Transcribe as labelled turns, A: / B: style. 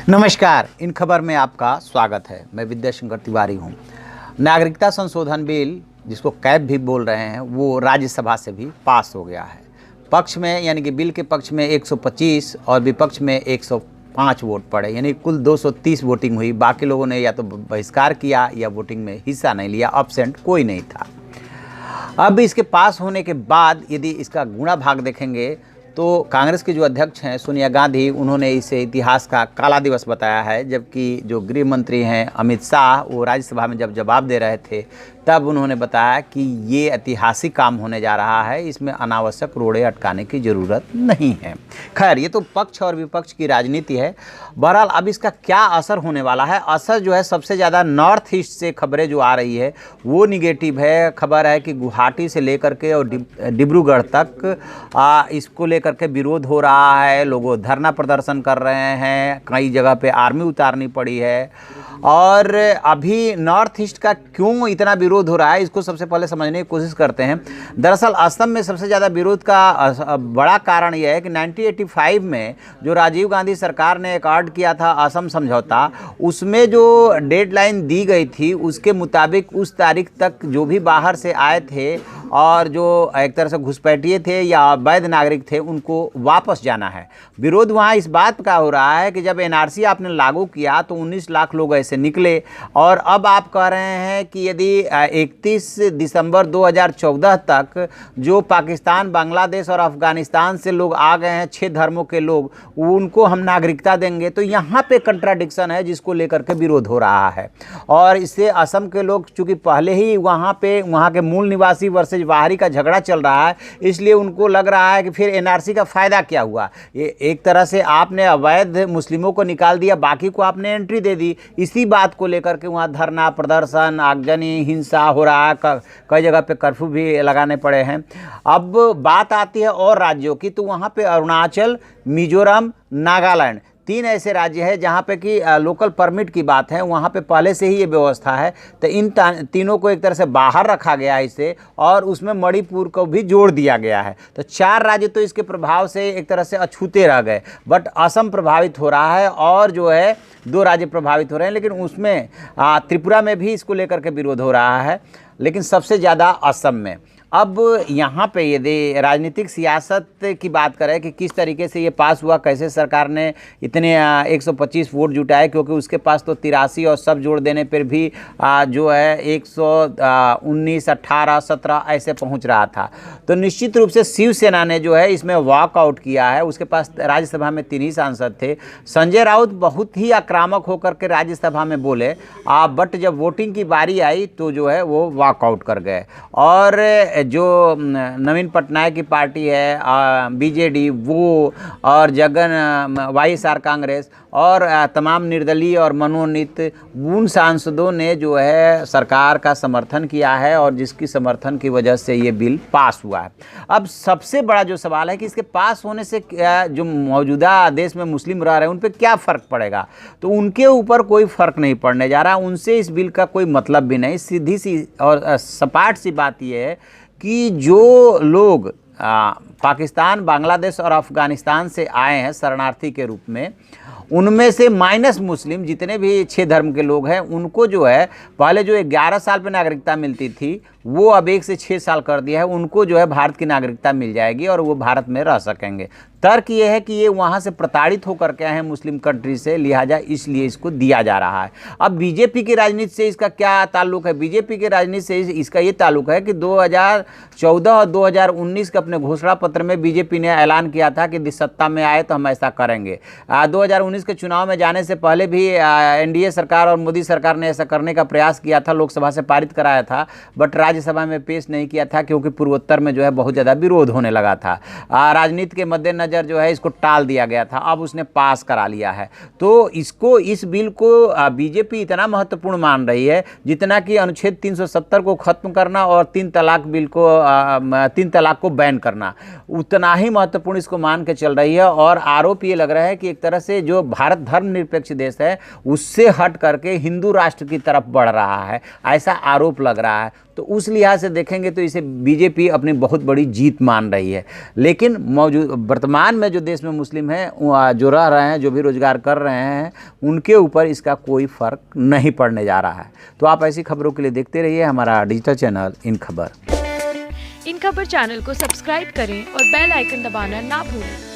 A: नमस्कार, इन खबर में आपका स्वागत है। मैं विद्याशंकर तिवारी हूँ। नागरिकता संशोधन बिल, जिसको कैब भी बोल रहे हैं, वो राज्यसभा से भी पास हो गया है। पक्ष में यानी कि बिल के पक्ष में 125 और विपक्ष में 105 वोट पड़े, यानी कुल 230 वोटिंग हुई। बाकी लोगों ने या तो बहिष्कार किया या वोटिंग में हिस्सा नहीं लिया, एब्सेंट कोई नहीं था। अब इसके पास होने के बाद यदि इसका गुणा भाग देखेंगे तो कांग्रेस के जो अध्यक्ष हैं सोनिया गांधी, उन्होंने इसे इतिहास का काला दिवस बताया है। जबकि जो गृह मंत्री हैं अमित शाह, वो राज्यसभा में जब जवाब दे रहे थे तब उन्होंने बताया कि ये ऐतिहासिक काम होने जा रहा है, इसमें अनावश्यक रोड़े अटकाने की ज़रूरत नहीं है। खैर, ये तो पक्ष और विपक्ष की राजनीति है। बहरहाल अब इसका क्या असर होने वाला है? असर जो है सबसे ज़्यादा नॉर्थ ईस्ट से खबरें जो आ रही है वो निगेटिव है। खबर है कि गुवाहाटी से लेकर के और डिब्रूगढ़ तक इसको लेकर के विरोध हो रहा है। लोग धरना प्रदर्शन कर रहे हैं, कई जगह पे आर्मी उतारनी पड़ी है। और अभी नॉर्थ ईस्ट का क्यों इतना विरोध हो रहा है, इसको सबसे पहले समझने की कोशिश करते हैं। दरअसल असम में सबसे ज़्यादा विरोध का बड़ा कारण यह है कि 1985 में जो राजीव गांधी सरकार ने एक ऑर्डर किया था असम समझौता, उसमें जो डेडलाइन दी गई थी उसके मुताबिक उस तारीख तक जो भी बाहर से आए थे और जो एक तरह से घुसपैठिए थे या अवैध नागरिक थे, उनको वापस जाना है। विरोध वहाँ इस बात का हो रहा है कि जब एनआरसी आपने लागू किया तो 19 लाख लोग ऐसे निकले, और अब आप कह रहे हैं कि यदि 31 दिसंबर 2014 तक जो पाकिस्तान, बांग्लादेश और अफगानिस्तान से लोग आ गए हैं, 6 धर्मों के लोग, उनको हम नागरिकता देंगे। तो यहाँ पे कंट्राडिक्शन है जिसको लेकर के विरोध हो रहा है। और इससे असम के लोग चूँकि पहले ही वहाँ के मूल निवासी वर्सेज बाहरी का झगड़ा चल रहा है, इसलिए उनको लग रहा है कि फिर एनआरसी का फ़ायदा क्या हुआ। ये एक तरह से आपने अवैध मुस्लिमों को निकाल दिया, बाकी को आपने एंट्री दे दी। इसी बात को लेकर के वहाँ धरना प्रदर्शन, आगजनी, हिंसा हो रहा है। कई जगह पे कर्फ्यू भी लगाने पड़े हैं। अब बात आती है और राज्यों की, तो वहाँ पे अरुणाचल, मिजोरम, नागालैंड, 3 ऐसे राज्य हैं जहाँ पे कि लोकल परमिट की बात है, वहाँ पे पहले से ही ये व्यवस्था है। तो इन तीनों को एक तरह से बाहर रखा गया है इससे, और उसमें मणिपुर को भी जोड़ दिया गया है। तो 4 राज्य तो इसके प्रभाव से एक तरह से अछूते रह गए, बट असम प्रभावित हो रहा है और जो है 2 राज्य प्रभावित हो रहे हैं। लेकिन उसमें त्रिपुरा में भी इसको लेकर के विरोध हो रहा है, लेकिन सबसे ज़्यादा असम में। अब यहाँ पे यदि राजनीतिक सियासत की बात करें कि किस तरीके से ये पास हुआ, कैसे सरकार ने इतने 125 वोट जुटाए, क्योंकि उसके पास तो 83 और सब जोड़ देने पर भी जो है 119, 18, 17 ऐसे पहुँच रहा था। तो निश्चित रूप से शिवसेना ने जो है इसमें वॉकआउट किया है। उसके पास राज्यसभा में 3 ही सांसद थे। संजय राउत बहुत ही आक्रामक होकर के राज्यसभा में बोले, बट जब वोटिंग की बारी आई तो जो है वो वॉकआउट कर गए। और जो नवीन पटनायक की पार्टी है बीजेडी, वो और जगन वाईएसआर कांग्रेस और तमाम निर्दलीय और मनोनीत उन सांसदों ने जो है सरकार का समर्थन किया है, और जिसकी समर्थन की वजह से ये बिल पास हुआ है। अब सबसे बड़ा जो सवाल है कि इसके पास होने से जो मौजूदा देश में मुस्लिम रह रहे हैं उन पर क्या फ़र्क पड़ेगा? तो उनके ऊपर कोई फ़र्क नहीं पड़ने जा रहा, उनसे इस बिल का कोई मतलब भी नहीं। सीधी सी और सपाट सी बात यह है कि जो लोग पाकिस्तान, बांग्लादेश और अफ़गानिस्तान से आए हैं शरणार्थी के रूप में, उनमें से माइनस मुस्लिम जितने भी 6 धर्म के लोग हैं, उनको जो है पहले जो 11 साल पे नागरिकता मिलती थी वो अब 1 से 6 साल कर दिया है। उनको जो है भारत की नागरिकता मिल जाएगी और वो भारत में रह सकेंगे। तर्क ये है कि ये वहाँ से प्रताड़ित होकर के आए हैं मुस्लिम कंट्री से, लिहाजा इसलिए इसको दिया जा रहा है। अब बीजेपी की राजनीति से इसका क्या ताल्लुक है? बीजेपी की राजनीति से इसका ये ताल्लुक है कि 2014 और 2019 के अपने घोषणा पत्र में बीजेपी ने ऐलान किया था कि सत्ता में आए तो हम ऐसा करेंगे। 2019 के चुनाव में जाने से पहले भी एनडीए सरकार और मोदी सरकार ने ऐसा करने का प्रयास किया था, लोकसभा से पारित कराया था, बट राज्यसभा में पेश नहीं किया था क्योंकि पूर्वोत्तर में जो है बहुत ज़्यादा विरोध होने लगा था। राजनीति के मद्देनजर जो है इसको टाल दिया गया था, अब उसने पास करा लिया है। तो इस बिल को बीजेपी इतना महत्वपूर्ण मान रही है जितना कि अनुच्छेद 370 को खत्म करना और 3 तलाक को बैन करना, उतना ही महत्वपूर्ण इसको मान के चल रही है। और आरोप ये लग रहा है कि एक तरह से जो भारत धर्मनिरपेक्ष देश है उससे हट करके हिंदू राष्ट्र की तरफ बढ़ रहा है, ऐसा आरोप लग रहा है। तो उस लिहाज से देखेंगे तो इसे बीजेपी अपनी बहुत बड़ी जीत मान रही है। लेकिन मौजूद वर्तमान में जो देश में मुस्लिम हैं जो रह रहे हैं, जो भी रोजगार कर रहे हैं, उनके ऊपर इसका कोई फर्क नहीं पड़ने जा रहा है। तो आप ऐसी खबरों के लिए देखते रहिए हमारा डिजिटल चैनल इन खबर।
B: इन खबर चैनल को सब्सक्राइब करें और बेल आइकन दबाना ना भूलें।